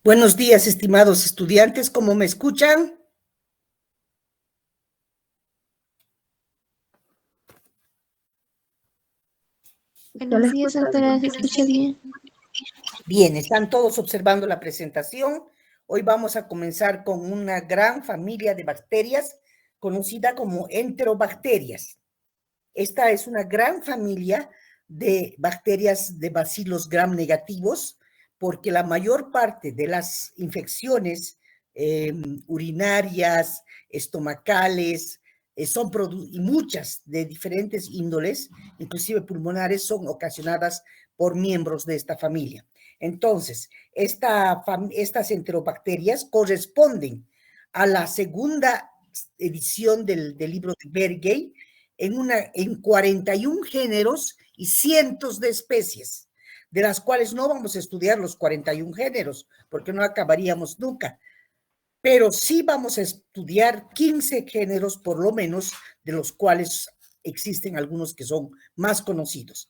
Buenos días, estimados estudiantes, ¿cómo me escuchan? Buenos días, doctora, ¿se escucha bien? Bien, están todos observando la presentación. Hoy vamos a comenzar con una gran familia de bacterias conocida como enterobacterias. Esta es una gran familia de bacterias de bacilos gram negativos, porque la mayor parte de las infecciones urinarias, estomacales, y muchas de diferentes índoles, inclusive pulmonares, son ocasionadas por miembros de esta familia. Entonces, estas enterobacterias corresponden a la segunda edición del libro de Bergey, en 41 géneros y cientos de especies, de las cuales no vamos a estudiar los 41 géneros, porque no acabaríamos nunca, pero sí vamos a estudiar 15 géneros por lo menos, de los cuales existen algunos que son más conocidos.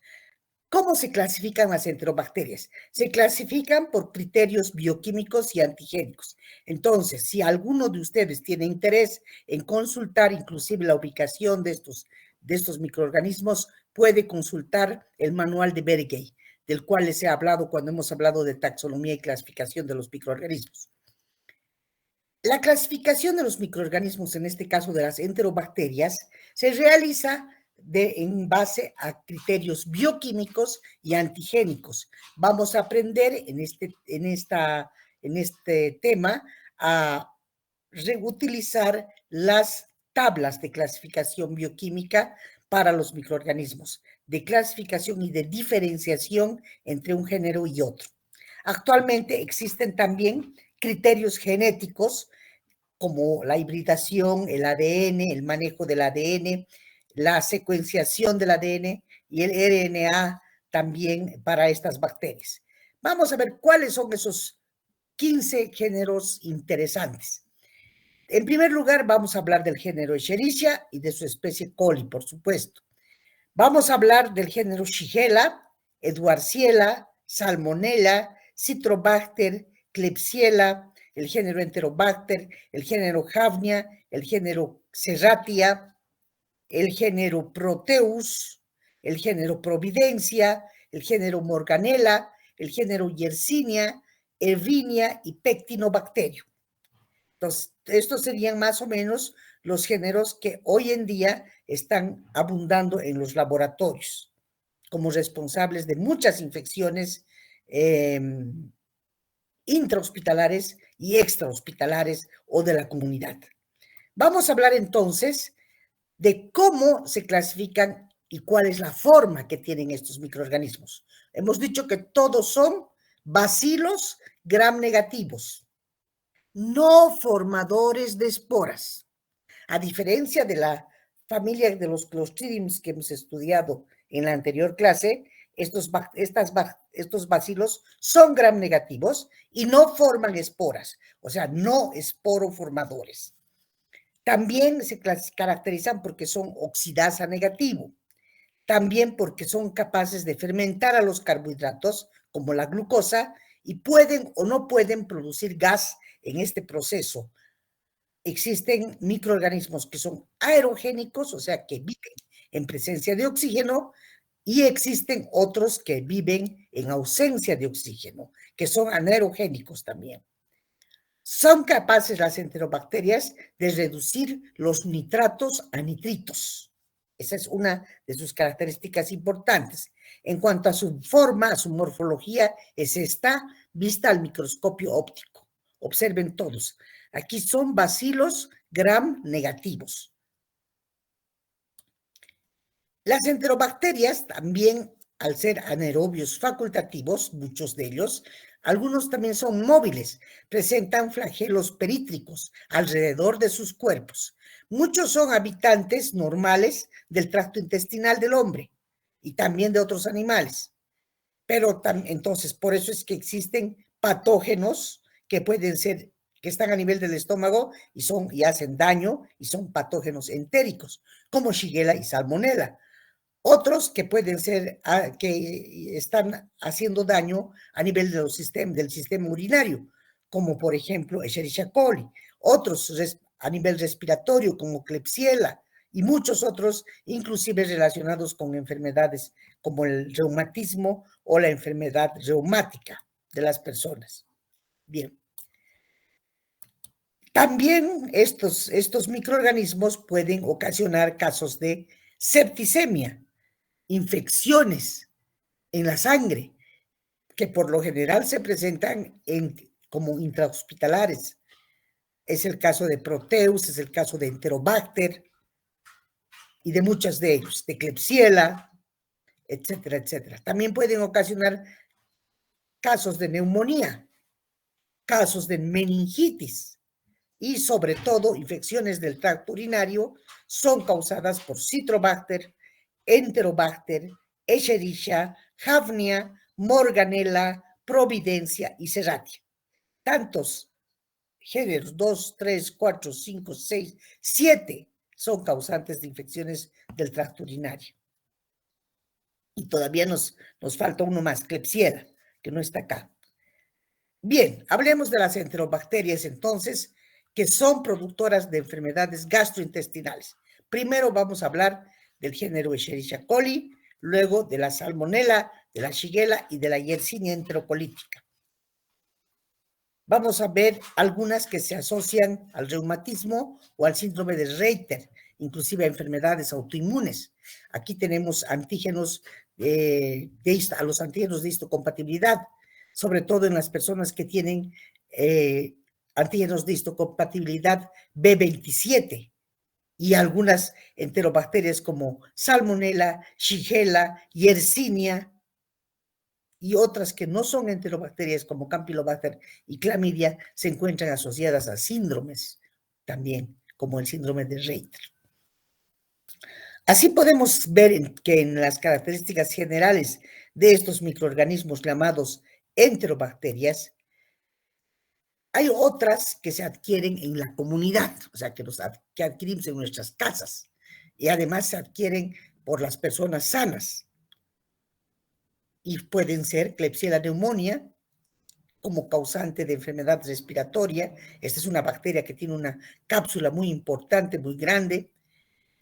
¿Cómo se clasifican las enterobacterias? Se clasifican por criterios bioquímicos y antigénicos. Entonces, si alguno de ustedes tiene interés en consultar inclusive la ubicación de estos microorganismos, puede consultar el manual de Bergey, del cual les he hablado cuando hemos hablado de taxonomía y clasificación de los microorganismos. La clasificación de los microorganismos, en este caso de las enterobacterias, se realiza en base a criterios bioquímicos y antigénicos. Vamos a aprender en este tema a reutilizar las tablas de clasificación bioquímica para los microorganismos, de clasificación y de diferenciación entre un género y otro. Actualmente existen también criterios genéticos como la hibridación, el ADN, el manejo del ADN, la secuenciación del ADN y el RNA también para estas bacterias. Vamos a ver cuáles son esos 15 géneros interesantes. En primer lugar, vamos a hablar del género Escherichia y de su especie coli, por supuesto. Vamos a hablar del género Shigella, Edwardiella, Salmonella, Citrobacter, Klebsiella, el género Enterobacter, el género Hafnia, el género Serratia, el género Proteus, el género Providencia, el género Morganella, el género Yersinia, Ervinia y Pectinobacterium. Entonces, estos serían más o menos los géneros que hoy en día están abundando en los laboratorios como responsables de muchas infecciones intrahospitalares y extrahospitalares o de la comunidad. Vamos a hablar entonces de cómo se clasifican y cuál es la forma que tienen estos microorganismos. Hemos dicho que todos son bacilos gram negativos, no formadores de esporas. A diferencia de la familia de los Clostridium que hemos estudiado en la anterior clase, estos bacilos son gram negativos y no forman esporas, o sea, no esporoformadores. También se caracterizan porque son oxidasa negativo, también porque son capaces de fermentar a los carbohidratos, como la glucosa, y pueden o no pueden producir gas en este proceso. Existen microorganismos que son aerogénicos, o sea, que viven en presencia de oxígeno, y existen otros que viven en ausencia de oxígeno, que son anaerogénicos también. Son capaces las enterobacterias de reducir los nitratos a nitritos. Esa es una de sus características importantes. En cuanto a su forma, a su morfología, es esta vista al microscopio óptico. Observen todos. Aquí son bacilos gram negativos. Las enterobacterias también, al ser anaerobios facultativos, muchos de ellos, algunos también son móviles, presentan flagelos perítricos alrededor de sus cuerpos. Muchos son habitantes normales del tracto intestinal del hombre y también de otros animales. Pero entonces, por eso es que existen patógenos que pueden ser, que están a nivel del estómago y hacen daño y son patógenos entéricos, como Shigella y Salmonella. Otros que pueden ser, que están haciendo daño a nivel del sistema urinario, como por ejemplo Escherichia coli, otros a nivel respiratorio como Klebsiella y muchos otros, inclusive relacionados con enfermedades como el reumatismo o la enfermedad reumática de las personas. Bien. También estos microorganismos pueden ocasionar casos de septicemia, infecciones en la sangre, que por lo general se presentan como intrahospitalares. Es el caso de Proteus, es el caso de Enterobacter y de muchos de ellos, de Klebsiella, etcétera, etcétera. También pueden ocasionar casos de neumonía, casos de meningitis y sobre todo infecciones del tracto urinario son causadas por Citrobacter, Enterobacter, Escherichia, Hafnia, Morganella, Providencia y Serratia. Tantos géneros, 2, 3, 4, 5, 6, 7 son causantes de infecciones del tracto urinario. Y todavía nos falta uno más, Klebsiella, que no está acá. Bien, hablemos de las enterobacterias entonces, que son productoras de enfermedades gastrointestinales. Primero vamos a hablar del género Escherichia coli, luego de la Salmonella, de la Shigella y de la Yersinia enterocolítica. Vamos a ver algunas que se asocian al reumatismo o al síndrome de Reiter, inclusive a enfermedades autoinmunes. Aquí tenemos antígenos, a los antígenos de histocompatibilidad, sobre todo en las personas que tienen antígenos de histocompatibilidad B27 y algunas enterobacterias como Salmonella, Shigella, Yersinia y otras que no son enterobacterias como Campylobacter y Clamidia se encuentran asociadas a síndromes también, como el síndrome de Reiter. Así podemos ver que en las características generales de estos microorganismos llamados enterobacterias, hay otras que se adquieren en la comunidad, o sea, que adquirimos en nuestras casas, y además se adquieren por las personas sanas. Y pueden ser Klebsiella pneumoniae, como causante de enfermedad respiratoria. Esta es una bacteria que tiene una cápsula muy importante, muy grande.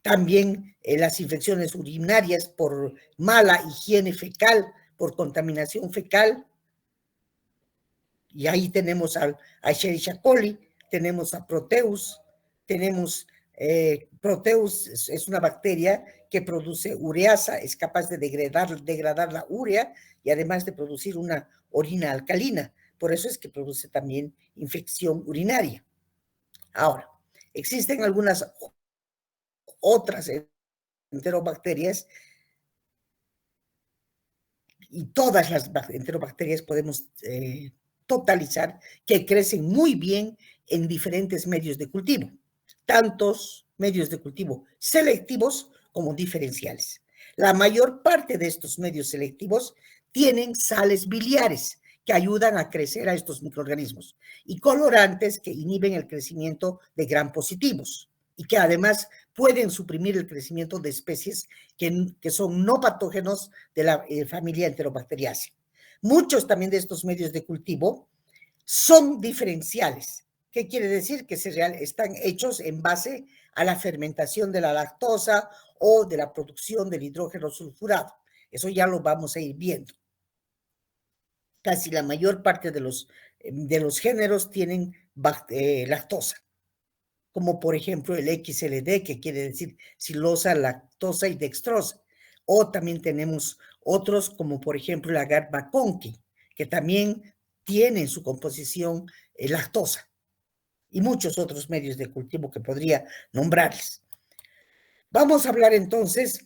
También las infecciones urinarias por mala higiene fecal, por contaminación fecal. Y ahí tenemos a Escherichia coli, tenemos a Proteus, tenemos Proteus es una bacteria que produce ureasa, es capaz de degradar la urea y además de producir una orina alcalina. Por eso es que produce también infección urinaria. Ahora, existen algunas otras enterobacterias y todas las enterobacterias podemos totalizar que crecen muy bien en diferentes medios de cultivo, tantos medios de cultivo selectivos como diferenciales. La mayor parte de estos medios selectivos tienen sales biliares que ayudan a crecer a estos microorganismos y colorantes que inhiben el crecimiento de gram positivos y que además pueden suprimir el crecimiento de especies que son no patógenos de la familia Enterobacteriaceae. Muchos también de estos medios de cultivo son diferenciales. ¿Qué quiere decir? Que están hechos en base a la fermentación de la lactosa o de la producción del hidrógeno sulfurado. Eso ya lo vamos a ir viendo. Casi la mayor parte de los géneros tienen lactosa, como por ejemplo el XLD, que quiere decir silosa, lactosa y dextrosa. O también tenemos otros como por ejemplo el agar McConkey, que también tiene en su composición lactosa. Y muchos otros medios de cultivo que podría nombrarles. Vamos a hablar entonces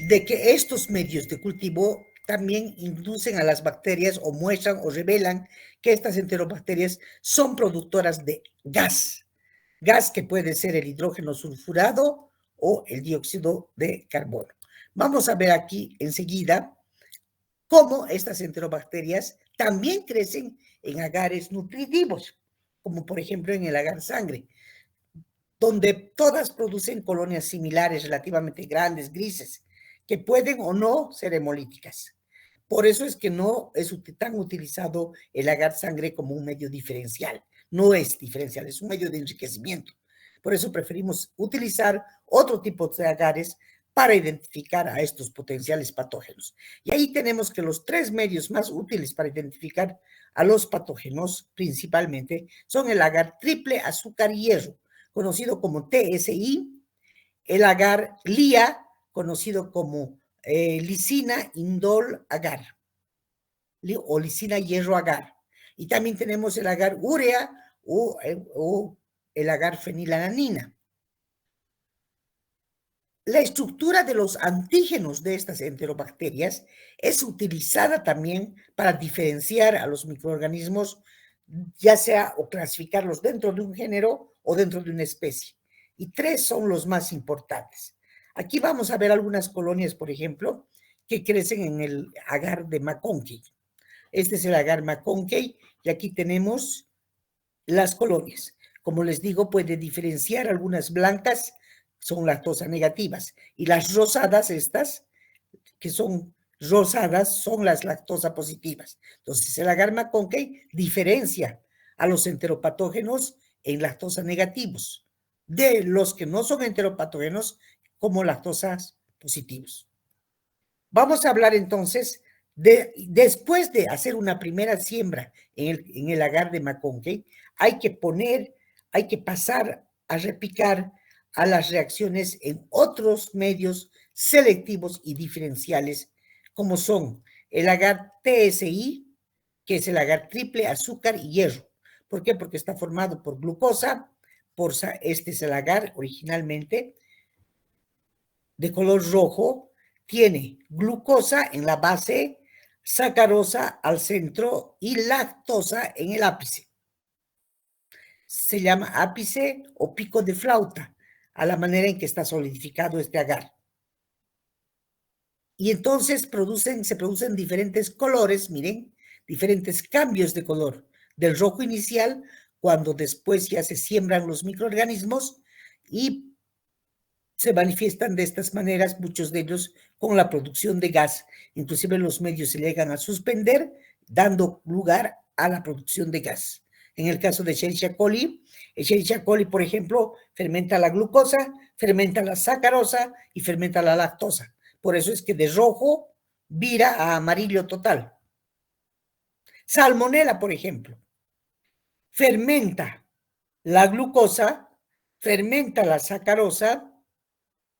de que estos medios de cultivo también inducen a las bacterias o muestran o revelan que estas enterobacterias son productoras de gas que puede ser el hidrógeno sulfurado o el dióxido de carbono. Vamos a ver aquí enseguida cómo estas enterobacterias también crecen en agares nutritivos, como por ejemplo en el agar sangre, donde todas producen colonias similares relativamente grandes, grises, que pueden o no ser hemolíticas. Por eso es que no es tan utilizado el agar sangre como un medio diferencial. No es diferencial, es un medio de enriquecimiento. Por eso preferimos utilizar otro tipo de agares para identificar a estos potenciales patógenos. Y ahí tenemos que los 3 medios más útiles para identificar a los patógenos principalmente son el agar triple azúcar hierro, conocido como TSI, el agar LIA, conocido como lisina indol agar o lisina hierro agar. Y también tenemos el agar urea o el agar fenilalanina. La estructura de los antígenos de estas enterobacterias es utilizada también para diferenciar a los microorganismos, ya sea o clasificarlos dentro de un género o dentro de una especie. Y 3 son los más importantes. Aquí vamos a ver algunas colonias, por ejemplo, que crecen en el agar de McConkey. Este es el agar McConkey y aquí tenemos las colonias. Como les digo, puede diferenciar algunas blancas, son lactosa negativas, y las rosadas, estas, que son rosadas, son las lactosa positivas. Entonces, el agar McConkey diferencia a los enteropatógenos en lactosa negativos, de los que no son enteropatógenos como lactosas positivos. Vamos a hablar entonces después de hacer una primera siembra en el agar de McConkey, hay que pasar a repicar a las reacciones en otros medios selectivos y diferenciales, como son el agar TSI, que es el agar triple azúcar y hierro. ¿Por qué? Porque está formado por glucosa, este es el agar originalmente, de color rojo, tiene glucosa en la base, sacarosa al centro y lactosa en el ápice. Se llama ápice o pico de flauta, a la manera en que está solidificado este agar. Y entonces se producen diferentes colores, miren, diferentes cambios de color, del rojo inicial, cuando después ya se siembran los microorganismos y se manifiestan de estas maneras, muchos de ellos con la producción de gas. Inclusive los medios se llegan a suspender, dando lugar a la producción de gas. En el caso de Escherichia coli, Escherichia coli, por ejemplo, fermenta la glucosa, fermenta la sacarosa y fermenta la lactosa. Por eso es que de rojo vira a amarillo total. Salmonella, por ejemplo, fermenta la glucosa, fermenta la sacarosa,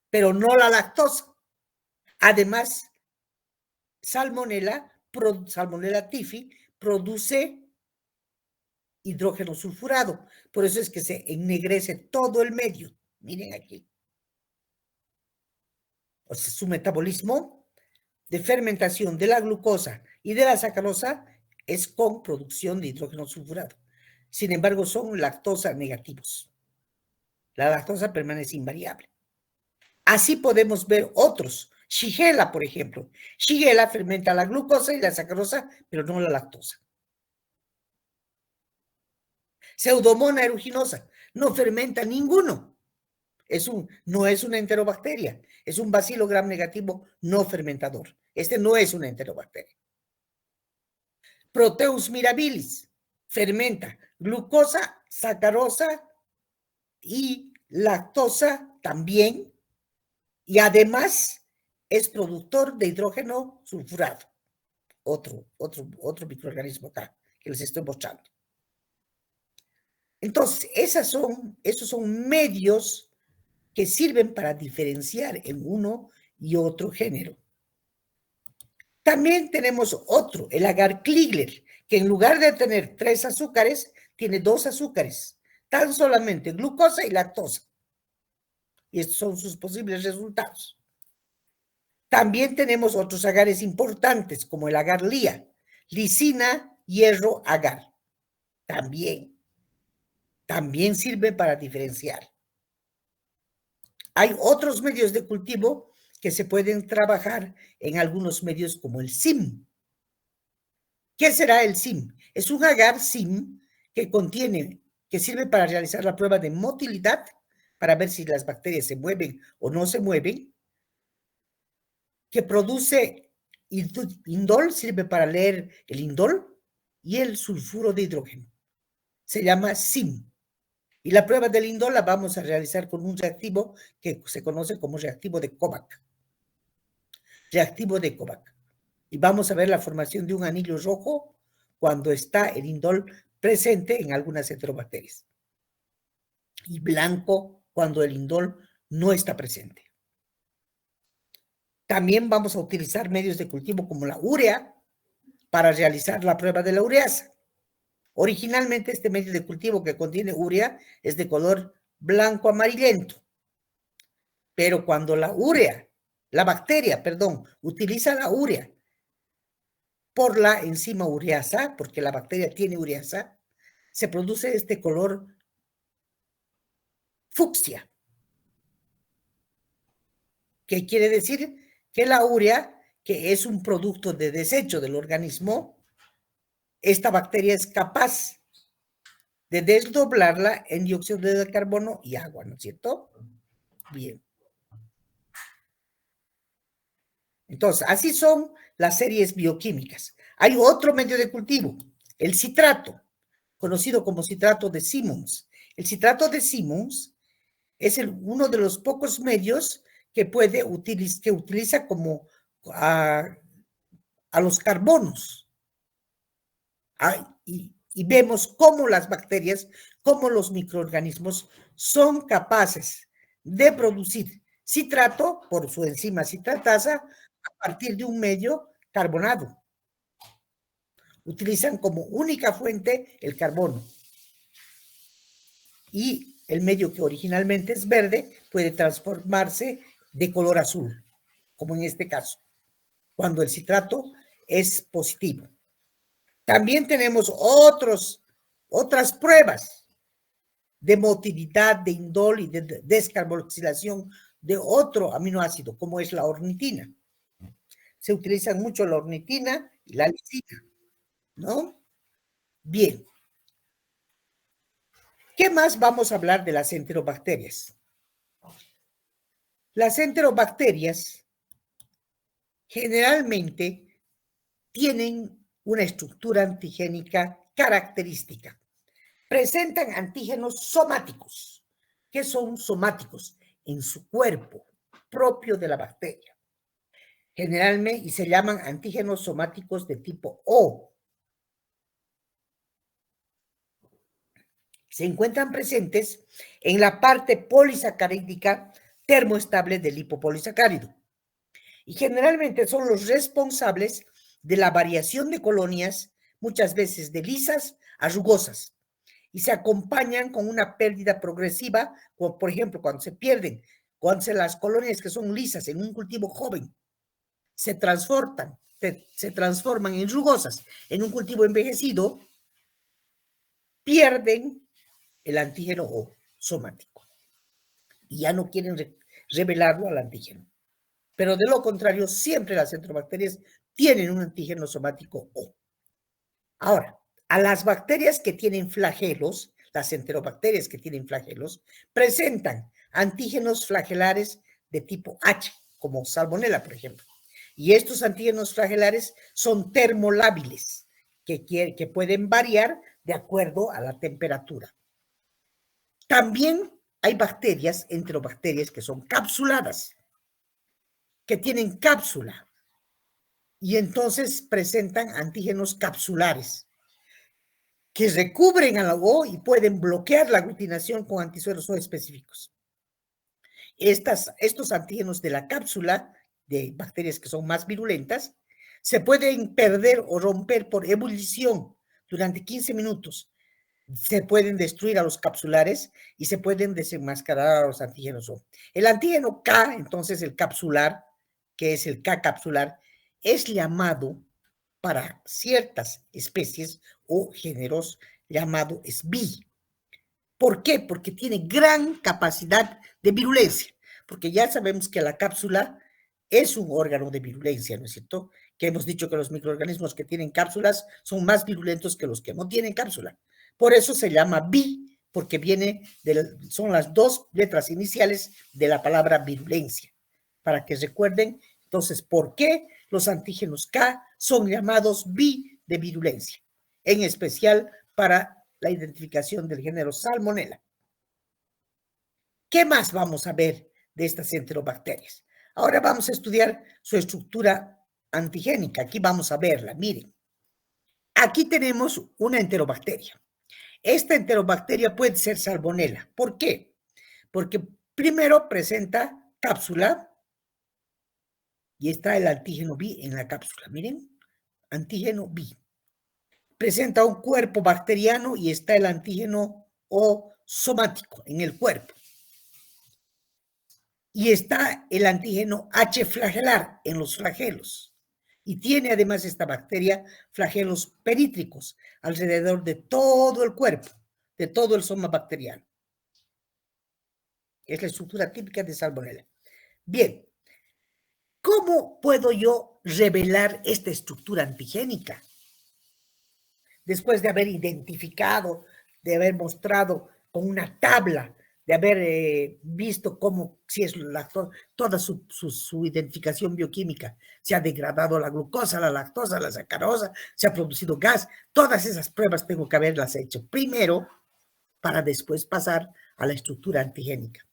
pero no la lactosa. Además, Salmonella typhi, produce hidrógeno sulfurado. Por eso es que se ennegrece todo el medio. Miren aquí. O sea, su metabolismo de fermentación de la glucosa y de la sacarosa es con producción de hidrógeno sulfurado. Sin embargo, son lactosa negativos. La lactosa permanece invariable. Así podemos ver otros. Shigella, por ejemplo. Shigella fermenta la glucosa y la sacarosa, pero no la lactosa. Pseudomonas aeruginosa no fermenta ninguno. No es una enterobacteria, es un bacilo gram negativo no fermentador. Este no es una enterobacteria. Proteus mirabilis fermenta glucosa, sacarosa y lactosa también, y además es productor de hidrógeno sulfurado. Otro microorganismo acá que les estoy mostrando. Entonces, esos son medios que sirven para diferenciar en uno y otro género. También tenemos otro, el agar Kligler, que en lugar de tener 3 azúcares, tiene 2 azúcares, tan solamente glucosa y lactosa. Y estos son sus posibles resultados. También tenemos otros agares importantes, como el agar LIA, lisina, hierro, agar. También sirve para diferenciar. Hay otros medios de cultivo que se pueden trabajar en algunos medios como el SIM. ¿Qué será el SIM? Es un agar SIM que sirve para realizar la prueba de motilidad, para ver si las bacterias se mueven o no se mueven, que produce indol sirve para leer el indol y el sulfuro de hidrógeno. Se llama SIM. Y la prueba del indol la vamos a realizar con un reactivo que se conoce como reactivo de Kovac. Reactivo de Kovac. Y vamos a ver la formación de un anillo rojo cuando está el indol presente en algunas heterobacterias. Y blanco cuando el indol no está presente. También vamos a utilizar medios de cultivo como la urea para realizar la prueba de la ureasa. Originalmente este medio de cultivo que contiene urea es de color blanco amarillento, pero cuando la bacteria, utiliza la urea por la enzima ureasa, porque la bacteria tiene ureasa, se produce este color fucsia. ¿Qué quiere decir? Que la urea, que es un producto de desecho del organismo, esta bacteria es capaz de desdoblarla en dióxido de carbono y agua, ¿no es cierto? Bien. Entonces, así son las series bioquímicas. Hay otro medio de cultivo, el citrato, conocido como citrato de Simmons. El citrato de Simmons es uno de los pocos medios que utiliza como a los carbonos. Y vemos cómo las bacterias, cómo los microorganismos son capaces de producir citrato por su enzima citratasa a partir de un medio carbonado. Utilizan como única fuente el carbono. Y el medio que originalmente es verde puede transformarse de color azul, como en este caso, cuando el citrato es positivo. También tenemos otras pruebas de motilidad, de indol y de descarboxilación de otro aminoácido, como es la ornitina. Se utilizan mucho la ornitina y la lisina, ¿no? Bien. ¿Qué más vamos a hablar de las enterobacterias? Las enterobacterias generalmente tienen una estructura antigénica característica. Presentan antígenos somáticos. ¿Qué son somáticos? En su cuerpo, propio de la bacteria. Generalmente, y se llaman antígenos somáticos de tipo O. Se encuentran presentes en la parte polisacarídica termoestable del lipopolisacárido. Y generalmente son los responsables de la variación de colonias, muchas veces de lisas a rugosas, y se acompañan con una pérdida progresiva, como por ejemplo cuando se pierden, cuando las colonias que son lisas en un cultivo joven se transforman en rugosas en un cultivo envejecido, pierden el antígeno O somático y ya no quieren revelarlo al antígeno. Pero de lo contrario, siempre las enterobacterias tienen un antígeno somático O. Ahora, a las bacterias que tienen flagelos, las enterobacterias que tienen flagelos, presentan antígenos flagelares de tipo H, como Salmonella, por ejemplo. Y estos antígenos flagelares son termolábiles, que pueden variar de acuerdo a la temperatura. También hay bacterias, enterobacterias, que son capsuladas, que tienen cápsula y entonces presentan antígenos capsulares que recubren a la O y pueden bloquear la aglutinación con antisueros O específicos. Estos antígenos de la cápsula de bacterias que son más virulentas se pueden perder o romper por ebullición durante 15 minutos. Se pueden destruir a los capsulares y se pueden desenmascarar a los antígenos O. El antígeno K, entonces el capsular, que es el K capsular, es llamado para ciertas especies o géneros llamado SBI. ¿Por qué? Porque tiene gran capacidad de virulencia, porque ya sabemos que la cápsula es un órgano de virulencia, ¿no es cierto? Que hemos dicho que los microorganismos que tienen cápsulas son más virulentos que los que no tienen cápsula. Por eso se llama bi, porque son las dos letras iniciales de la palabra virulencia. Para que recuerden, entonces, ¿por qué los antígenos K son llamados bi de virulencia, en especial para la identificación del género Salmonella. ¿Qué más vamos a ver de estas enterobacterias? Ahora vamos a estudiar su estructura antigénica. Aquí vamos a verla, miren. Aquí tenemos una enterobacteria. Esta enterobacteria puede ser Salmonella. ¿Por qué? Porque primero presenta cápsula y está el antígeno B en la cápsula. Miren, antígeno B. Presenta un cuerpo bacteriano y está el antígeno O somático en el cuerpo. Y está el antígeno H flagelar en los flagelos. Y tiene además esta bacteria flagelos perítricos alrededor de todo el cuerpo, de todo el soma bacteriano. Es la estructura típica de Salmonella. Bien, ¿cómo puedo yo revelar esta estructura antigénica? Después de haber identificado, de haber mostrado con una tabla, de haber visto cómo, si es toda su identificación bioquímica, se ha degradado la glucosa, la lactosa, la sacarosa, se ha producido gas, todas esas pruebas tengo que haberlas hecho primero para después pasar a la estructura antigénica.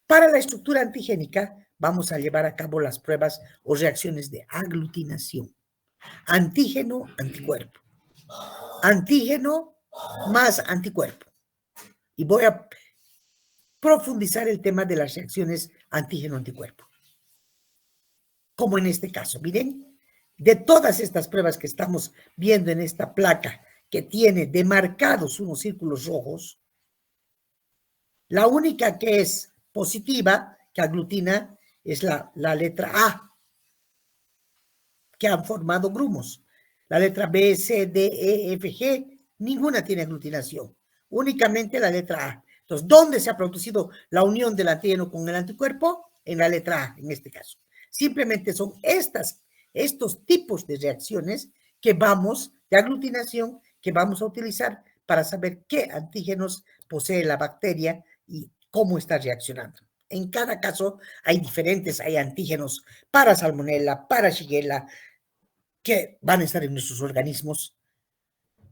Para la estructura antigénica vamos a llevar a cabo las pruebas o reacciones de aglutinación. Antígeno, anticuerpo. Antígeno más anticuerpo. Y voy a profundizar el tema de las reacciones antígeno-anticuerpo. Como en este caso, miren, de todas estas pruebas que estamos viendo en esta placa que tiene demarcados unos círculos rojos, la única que es positiva, que aglutina, es la letra A, que han formado grumos. La letra B, C, D, E, F, G, ninguna tiene aglutinación, únicamente la letra A. Entonces, ¿dónde se ha producido la unión del antígeno con el anticuerpo? En la letra A, en este caso. Simplemente son estos tipos de reacciones de aglutinación, que vamos a utilizar para saber qué antígenos posee la bacteria y cómo está reaccionando. En cada caso hay antígenos para Salmonella, para Shigella, que van a estar en nuestros organismos,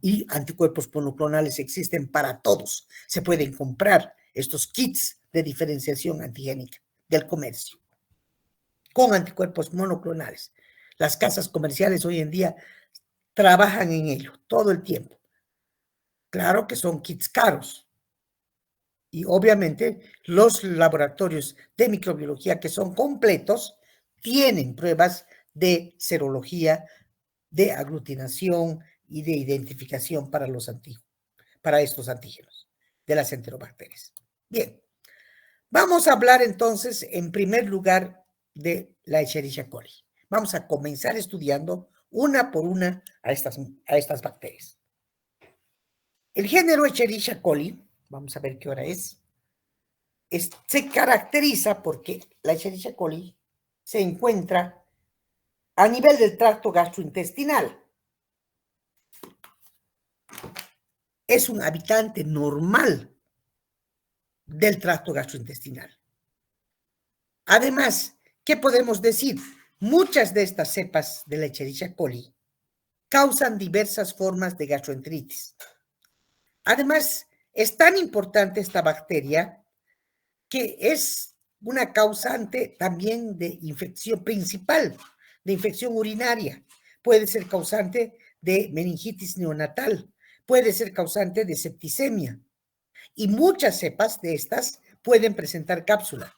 y anticuerpos monoclonales existen para todos. Se pueden comprar estos kits de diferenciación antigénica del comercio con anticuerpos monoclonales. Las casas comerciales hoy en día trabajan en ello todo el tiempo. Claro que son kits caros. Y obviamente los laboratorios de microbiología que son completos tienen pruebas de serología, de aglutinación y de identificación para estos antígenos de las enterobacterias. Bien, vamos a hablar entonces en primer lugar de la Escherichia coli. Vamos a comenzar estudiando una por una a estas bacterias. El género Escherichia coli, vamos a ver qué hora se caracteriza porque la Escherichia coli se encuentra a nivel del tracto gastrointestinal. Es un habitante normal del tracto gastrointestinal. Además, ¿qué podemos decir? Muchas de estas cepas de la Escherichia coli causan diversas formas de gastroenteritis. Además, es tan importante esta bacteria que es una causante también de infección principal, de infección urinaria. Puede ser causante de meningitis neonatal, puede ser causante de septicemia. Y muchas cepas de estas pueden presentar cápsula.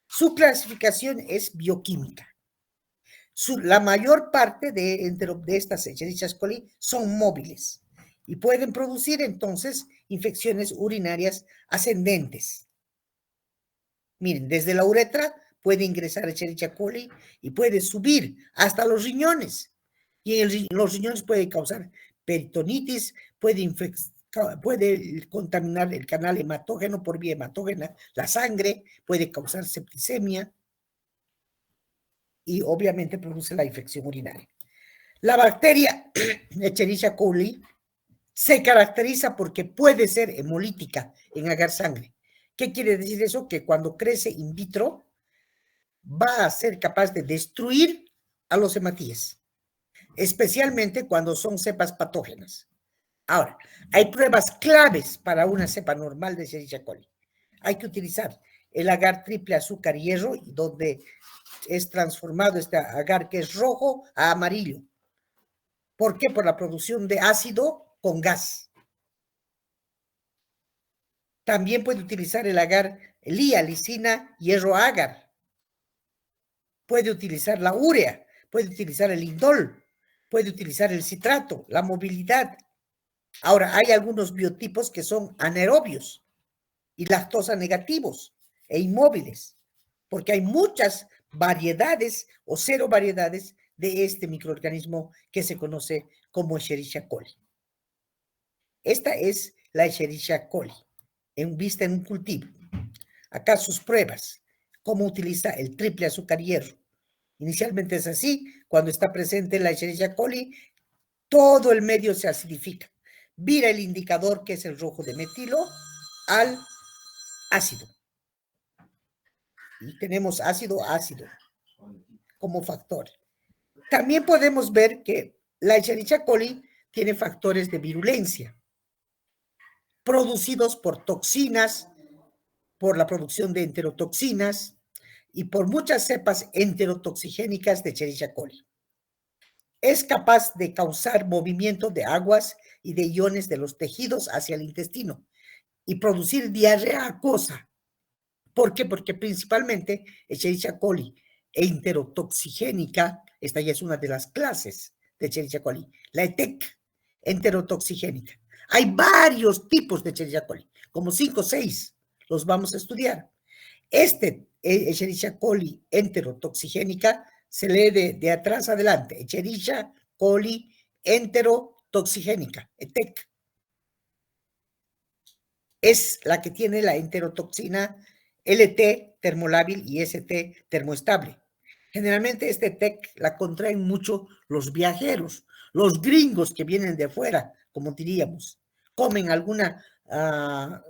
Su clasificación es bioquímica. La mayor parte de estas Escherichia coli son móviles y pueden producir entonces infecciones urinarias ascendentes. Miren, desde la uretra puede ingresar Escherichia coli y puede subir hasta los riñones. Y en los riñones puede causar peritonitis, puede contaminar el canal hematógeno por vía hematógena, la sangre, puede causar septicemia y obviamente produce la infección urinaria. La bacteria Escherichia coli se caracteriza porque puede ser hemolítica en agar sangre. ¿Qué quiere decir eso? Que cuando crece in vitro va a ser capaz de destruir a los hematíes, especialmente cuando son cepas patógenas. Ahora, hay pruebas claves para una cepa normal de Escherichia coli. Hay que utilizar el agar triple azúcar hierro, donde es transformado este agar que es rojo a amarillo. ¿Por qué? Por la producción de ácido con gas. También puede utilizar el agar lía, lisina, hierro agar. Puede utilizar la urea, puede utilizar el indol, puede utilizar el citrato, la movilidad. Ahora, hay algunos biotipos que son anaerobios y lactosa negativos e inmóviles, porque hay muchas variedades o cero variedades de este microorganismo que se conoce como Escherichia coli. Esta es la Escherichia coli, vista en un cultivo. Acá sus pruebas, cómo utiliza el triple azúcar hierro. Inicialmente es así, cuando está presente la Escherichia coli, todo el medio se acidifica. Vira el indicador, que es el rojo de metilo, al ácido. Y tenemos ácido como factor. También podemos ver que la Escherichia coli tiene factores de virulencia producidos por toxinas, por la producción de enterotoxinas y por muchas cepas enterotoxigénicas de Escherichia coli. Es capaz de causar movimiento de aguas y de iones de los tejidos hacia el intestino y producir diarrea acuosa. ¿Por qué? Porque principalmente Escherichia coli enterotoxigénica, esta ya es una de las clases de Escherichia coli, la ETEC, enterotoxigénica. Hay varios tipos de Escherichia coli, como 5 o 6, los vamos a estudiar. Escherichia coli enterotoxigénica se lee de atrás adelante, Escherichia coli enterotoxigénica, ETEC. Es la que tiene la enterotoxina LT termolábil y ST termoestable. Generalmente este TEC la contraen mucho los viajeros, los gringos que vienen de afuera, como diríamos. Comen alguna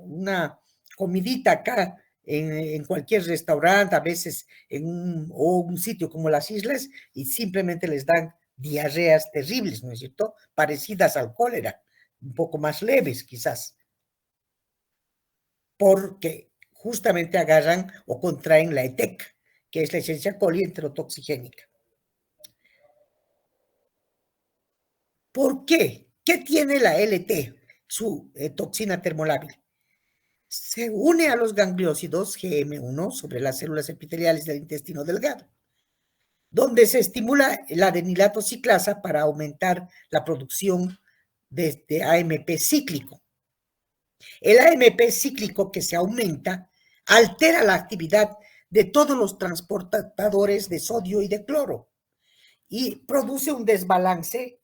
una comidita acá en cualquier restaurante, a veces en un sitio como las islas, y simplemente les dan diarreas terribles, ¿no es cierto? Parecidas al cólera, un poco más leves quizás, porque justamente agarran o contraen la ETEC, que es la Escherichia coli enterotoxigénica. ¿Por qué? ¿Qué tiene la LT, su toxina termolábil? Se une a los gangliósidos GM1 sobre las células epiteliales del intestino delgado, donde se estimula la adenilato ciclasa para aumentar la producción de AMP cíclico. El AMP cíclico que se aumenta altera la actividad de todos los transportadores de sodio y de cloro y produce un desbalance.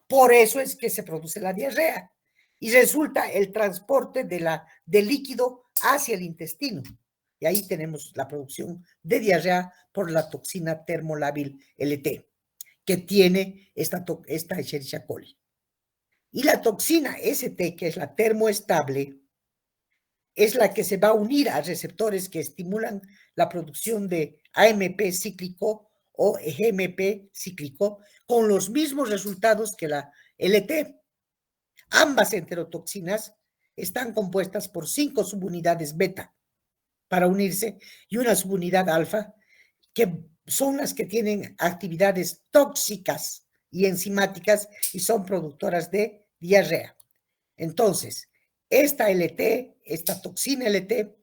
Por eso es que se produce la diarrea y resulta el transporte del líquido hacia el intestino. Y ahí tenemos la producción de diarrea por la toxina termolábil LT, que tiene esta Escherichia coli. Y la toxina ST, que es la termoestable, es la que se va a unir a receptores que estimulan la producción de AMP cíclico o GMP cíclico con los mismos resultados que la LT. Ambas enterotoxinas están compuestas por 5 subunidades beta para unirse y una subunidad alfa, que son las que tienen actividades tóxicas y enzimáticas y son productoras de diarrea. Entonces, esta toxina LT,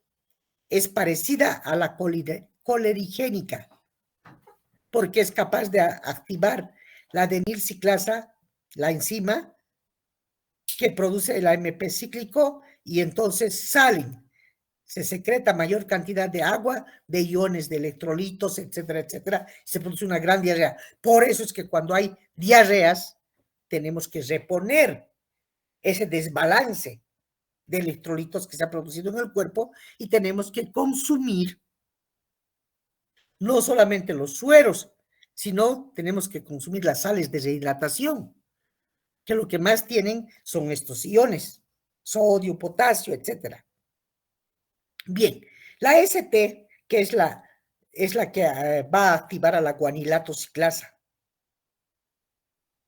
es parecida a la colerigénica, porque es capaz de activar la adenilciclasa, la enzima que produce el AMP cíclico, y entonces se secreta mayor cantidad de agua, de iones, de electrolitos, etcétera, etcétera, se produce una gran diarrea. Por eso es que cuando hay diarreas, tenemos que reponer ese desbalance de electrolitos que se ha producido en el cuerpo y tenemos que consumir no solamente los sueros, sino tenemos que consumir las sales de rehidratación, que lo que más tienen son estos iones, sodio, potasio, etcétera. Bien, la ST, que es la que va a activar a la guanilato ciclasa,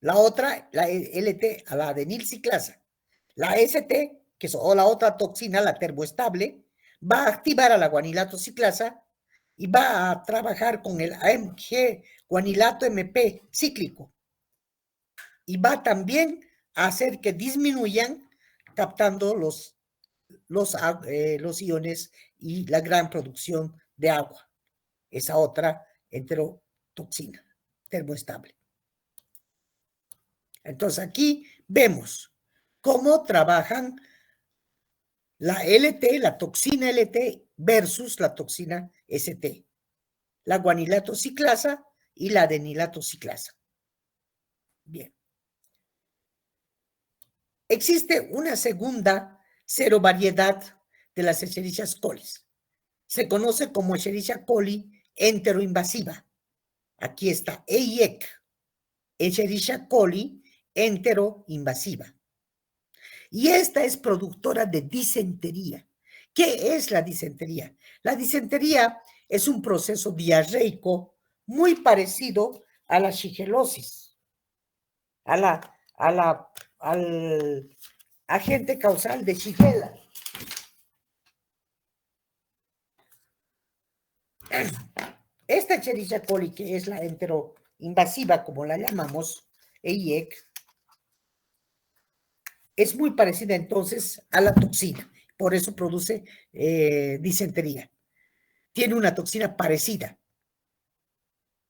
La otra, la LT, a la adenilciclasa. La ST, que es o la otra toxina, la termoestable, va a activar a la guanilato ciclasa y va a trabajar con el AMG guanilato MP cíclico. Y va también a hacer que disminuyan captando los iones y la gran producción de agua. Esa otra enterotoxina termoestable. Entonces aquí vemos cómo trabajan la LT, la toxina LT versus la toxina ST, la guanilato ciclasa y la adenilato ciclasa. Bien. Existe una segunda serovariedad de las Escherichia coli. Se conoce como Escherichia coli enteroinvasiva. Aquí está EIEC, Escherichia coli enteroinvasiva. Y esta es productora de disentería. ¿Qué es la disentería? La disentería es un proceso diarreico muy parecido a la shigelosis, al agente causal de Shigella. Esta Escherichia coli, que es la enteroinvasiva, como la llamamos, EIEC, es muy parecida entonces a la toxina, por eso produce disentería. Tiene una toxina parecida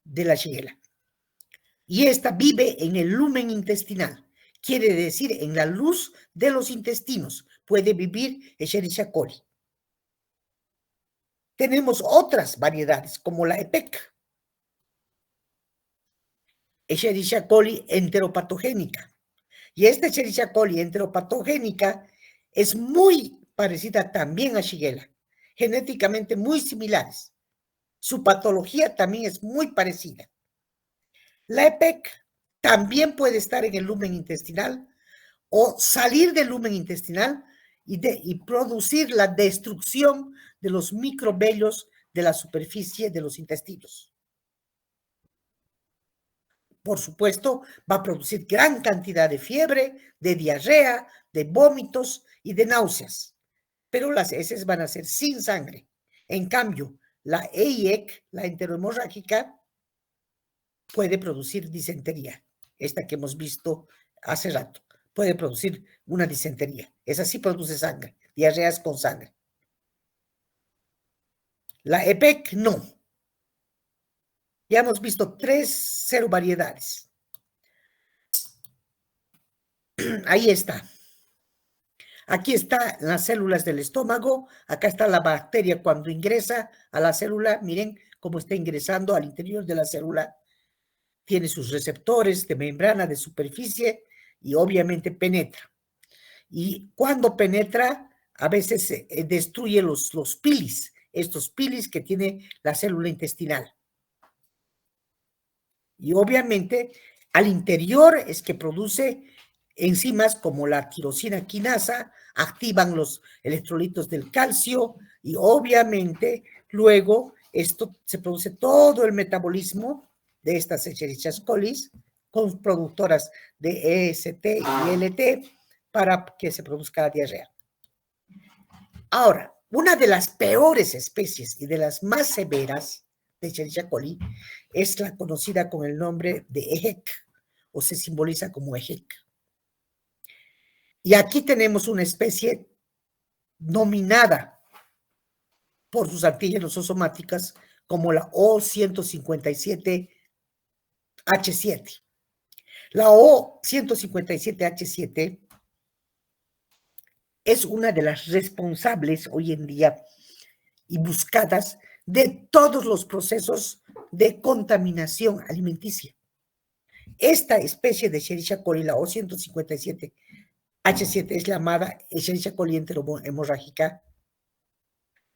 de la Shigella. Y esta vive en el lumen intestinal, quiere decir en la luz de los intestinos. Puede vivir Escherichia coli. Tenemos otras variedades, como la EPEC, Escherichia coli enteropatogénica. Y esta Escherichia coli enteropatogénica es muy parecida también a Shigella, genéticamente muy similares. Su patología también es muy parecida. La EPEC también puede estar en el lumen intestinal o salir del lumen intestinal y producir la destrucción de los microvellos de la superficie de los intestinos. Por supuesto, va a producir gran cantidad de fiebre, de diarrea, de vómitos y de náuseas, pero las heces van a ser sin sangre. En cambio, la EIEC, la enterohemorrágica, puede producir disentería, esta que hemos visto hace rato. Puede producir una disentería. Esa sí produce sangre, diarreas con sangre. La EPEC no. Ya hemos visto 3 serovariedades. Ahí está. Aquí están las células del estómago. Acá está la bacteria cuando ingresa a la célula. Miren cómo está ingresando al interior de la célula. Tiene sus receptores de membrana, de superficie y obviamente penetra. Y cuando penetra, a veces destruye los pilis, estos pilis que tiene la célula intestinal. Y obviamente al interior es que produce enzimas como la tirosina quinasa, activan los electrolitos del calcio y obviamente luego esto se produce todo el metabolismo de estas Escherichia coli con productoras de EST y LT para que se produzca la diarrea. Ahora, una de las peores especies y de las más severas de Escherichia coli es la conocida con el nombre de EHEC, o se simboliza como EHEC. Y aquí tenemos una especie nominada por sus antígenos o somáticas como la O157H7. La O157H7 es una de las responsables hoy en día y buscadas de todos los procesos de contaminación alimenticia. Esta especie de Escherichia coli, la O157H7, es llamada Escherichia coli enterohemorrágica,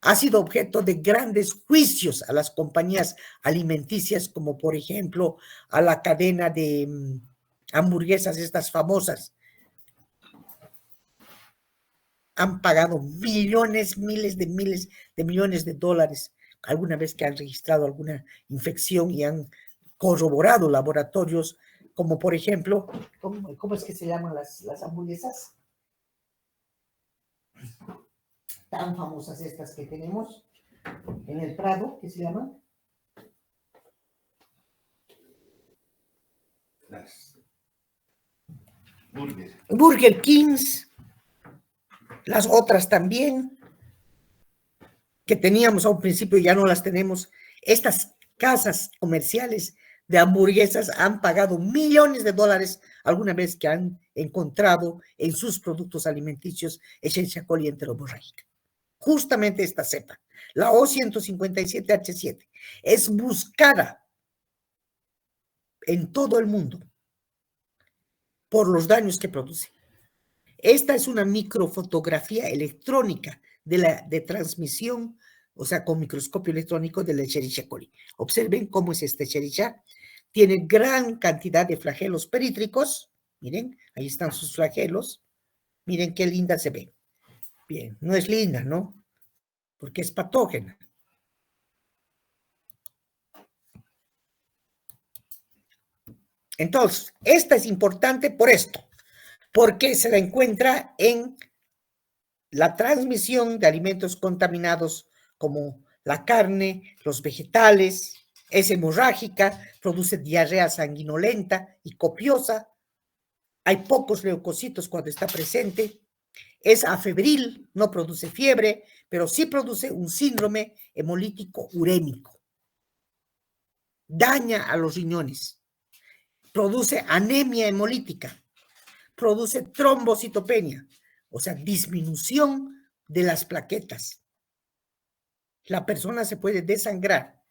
ha sido objeto de grandes juicios a las compañías alimenticias, como por ejemplo a la cadena de hamburguesas, estas famosas. Han pagado millones, miles de millones de dólares alguna vez que han registrado alguna infección y han corroborado laboratorios como por ejemplo, ¿cómo es que se llaman las hamburguesas? Tan famosas estas que tenemos en el Prado, ¿qué se llaman? Las Burger. Burger Kings, las otras también, que teníamos a un principio, ya no las tenemos. Estas casas comerciales de hamburguesas han pagado millones de dólares alguna vez que han encontrado en sus productos alimenticios Escherichia coli enterohemorrágica. Justamente esta cepa, la O157H7, es buscada en todo el mundo por los daños que produce. Esta es una microfotografía electrónica de transmisión, o sea, con microscopio electrónico de la Escherichia coli. Observen cómo es este Escherichia. Tiene gran cantidad de flagelos perítricos. Miren, ahí están sus flagelos. Miren qué linda se ve. Bien, no es linda, ¿no? Porque es patógena. Entonces, esta es importante por esto, porque se la encuentra en la transmisión de alimentos contaminados como la carne, los vegetales, es hemorrágica, produce diarrea sanguinolenta y copiosa, hay pocos leucocitos cuando está presente, es afebril, no produce fiebre, pero sí produce un síndrome hemolítico urémico, daña a los riñones, produce anemia hemolítica, produce trombocitopenia, o sea, disminución de las plaquetas. La persona se puede desangrar,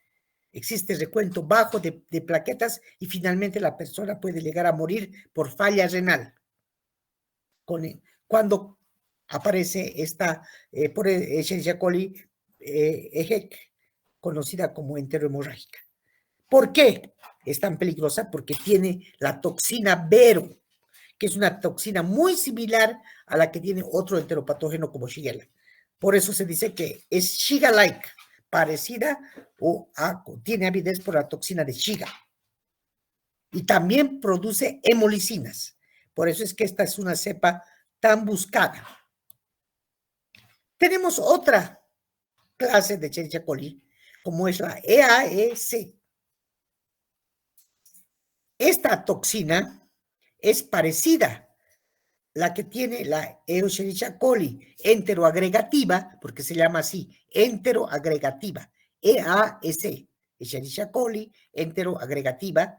existe recuento bajo de plaquetas y finalmente la persona puede llegar a morir por falla renal. Cuando aparece esta por Escherichia coli EHEC, conocida como enterohemorrágica. ¿Por qué es tan peligrosa? Porque tiene la toxina Vero, que es una toxina muy similar a la que tiene otro enteropatógeno como Shigella. Por eso se dice que es Shiga-like, parecida o tiene avidez por la toxina de Shiga. Y también produce hemolicinas. Por eso es que esta es una cepa tan buscada. Tenemos otra clase de Escherichia coli, como es la EAEC. Esta toxina es parecida la que tiene la Escherichia coli enteroagregativa, porque se llama así, enteroagregativa, EAEC, Escherichia coli enteroagregativa,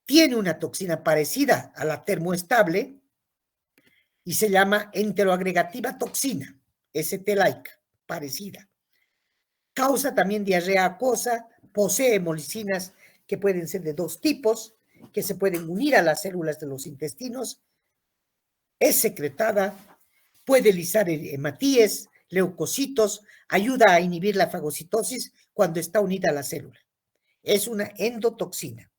tiene una toxina parecida a la termoestable y se llama enteroagregativa toxina, ST-like, parecida. Causa también diarrea acuosa, posee hemolicinas que pueden ser de dos tipos, que se pueden unir a las células de los intestinos, es secretada, puede lisar hematíes, leucocitos, ayuda a inhibir la fagocitosis cuando está unida a la célula. Es una endotoxina.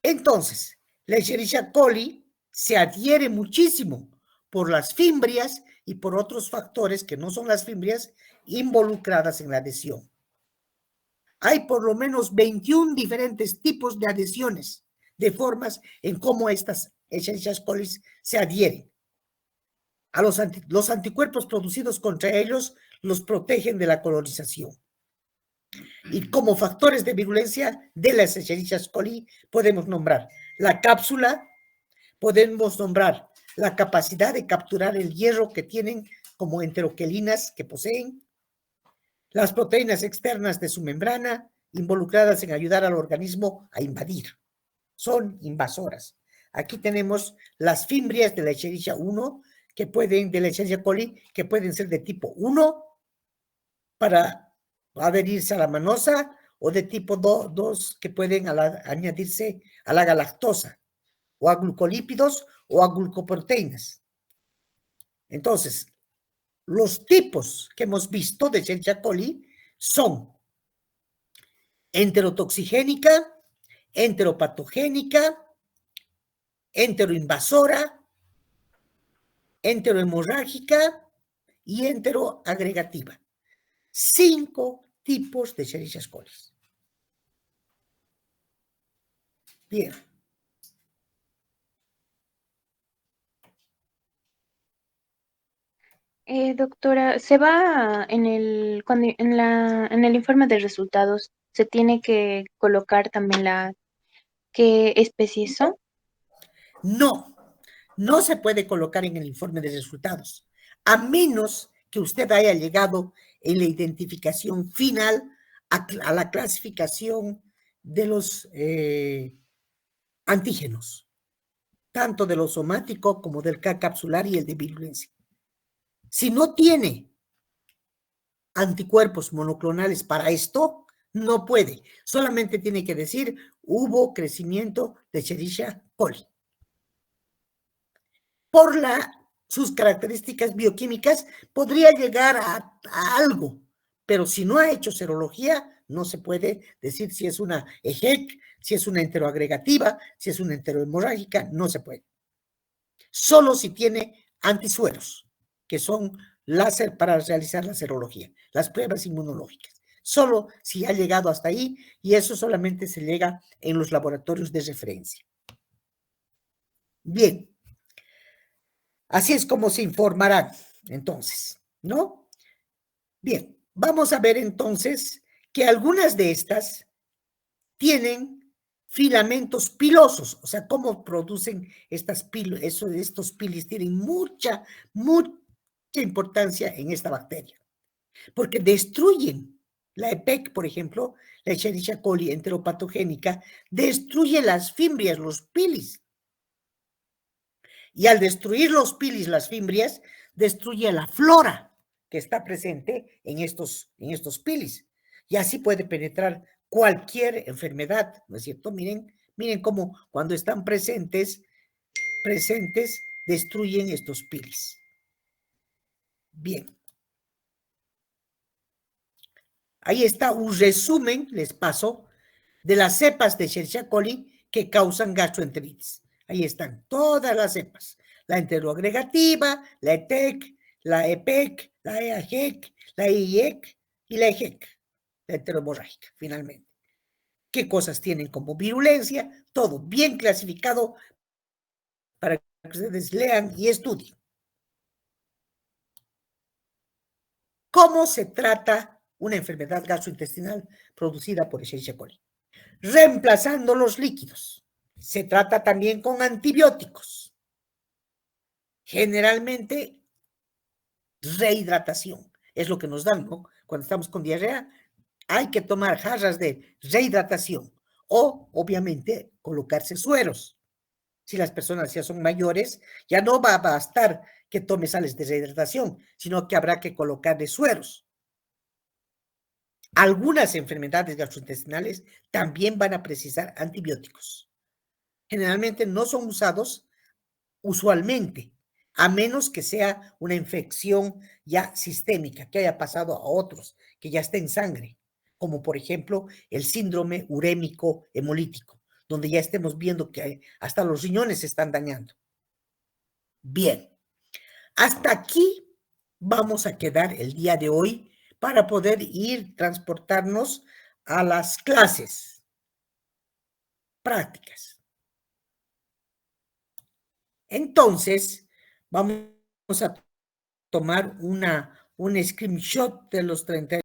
Entonces, la Escherichia coli se adhiere muchísimo por las fimbrias y por otros factores que no son las fimbrias involucradas en la adhesión. Hay por lo menos 21 diferentes tipos de adhesiones, de formas en cómo estas Escherichia coli se adhieren. Los anticuerpos producidos contra ellos los protegen de la colonización. Y como factores de virulencia de las Escherichia coli podemos nombrar la cápsula, podemos nombrar la capacidad de capturar el hierro que tienen como enteroquelinas que poseen, las proteínas externas de su membrana involucradas en ayudar al organismo a invadir. Son invasoras. Aquí tenemos las fimbrias de la Escherichia 1, de la Escherichia coli, que pueden ser de tipo 1 para adherirse a la manosa o de tipo 2 que pueden añadirse a la galactosa o a glucolípidos o a glucoproteínas. Entonces, los tipos que hemos visto de Escherichia coli son enterotoxigénica, enteropatogénica, enteroinvasora, enterohemorrágica y enteroagregativa. 5 tipos de Escherichia coli. Bien. Doctora, se va en el informe de resultados, se tiene que colocar también qué especie son. No, no se puede colocar en el informe de resultados, a menos que usted haya llegado en la identificación final a la clasificación de los antígenos, tanto de lo somático como del K capsular y el de virulencia. Si no tiene anticuerpos monoclonales para esto, no puede. Solamente tiene que decir, hubo crecimiento de Escherichia coli. Por sus características bioquímicas, podría llegar a algo, pero si no ha hecho serología, no se puede decir si es una EHEC, si es una enteroagregativa, si es una enterohemorrágica, no se puede. Solo si tiene antisueros, que son láser para realizar la serología, las pruebas inmunológicas. Solo si ha llegado hasta ahí, y eso solamente se llega en los laboratorios de referencia. Bien. Así es como se informarán, entonces, ¿no? Bien, vamos a ver entonces que algunas de estas tienen filamentos pilosos, o sea, cómo producen estos pilis tienen mucha importancia en esta bacteria, porque destruyen la EPEC, por ejemplo, la Escherichia coli enteropatogénica, destruye las fimbrias, los pilis. Y al destruir los pilis, las fimbrias, destruye la flora que está presente en estos pilis. Y así puede penetrar cualquier enfermedad, ¿no es cierto? Miren cómo cuando están presentes, destruyen estos pilis. Bien. Ahí está un resumen, les paso, de las cepas de Escherichia coli que causan gastroenteritis. Ahí están todas las cepas. La enteroagregativa, la ETEC, la EPEC, la EAGEC, la IEC y la EGEC, la enterohemorrágica, finalmente. ¿Qué cosas tienen como virulencia? Todo bien clasificado para que ustedes lean y estudien. ¿Cómo se trata una enfermedad gastrointestinal producida por Escherichia coli? Reemplazando los líquidos. Se trata también con antibióticos. Generalmente, rehidratación. Es lo que nos dan, ¿no? Cuando estamos con diarrea, hay que tomar jarras de rehidratación o, obviamente, colocarse sueros. Si las personas ya son mayores, ya no va a bastar que tome sales de rehidratación, sino que habrá que colocarle sueros. Algunas enfermedades gastrointestinales también van a precisar antibióticos. Generalmente no son usados usualmente, a menos que sea una infección ya sistémica, que haya pasado a otros, que ya esté en sangre, como por ejemplo el síndrome urémico hemolítico, donde ya estemos viendo que hasta los riñones se están dañando. Bien, hasta aquí vamos a quedar el día de hoy para poder transportarnos a las clases prácticas. Entonces, vamos a tomar un screenshot de los 30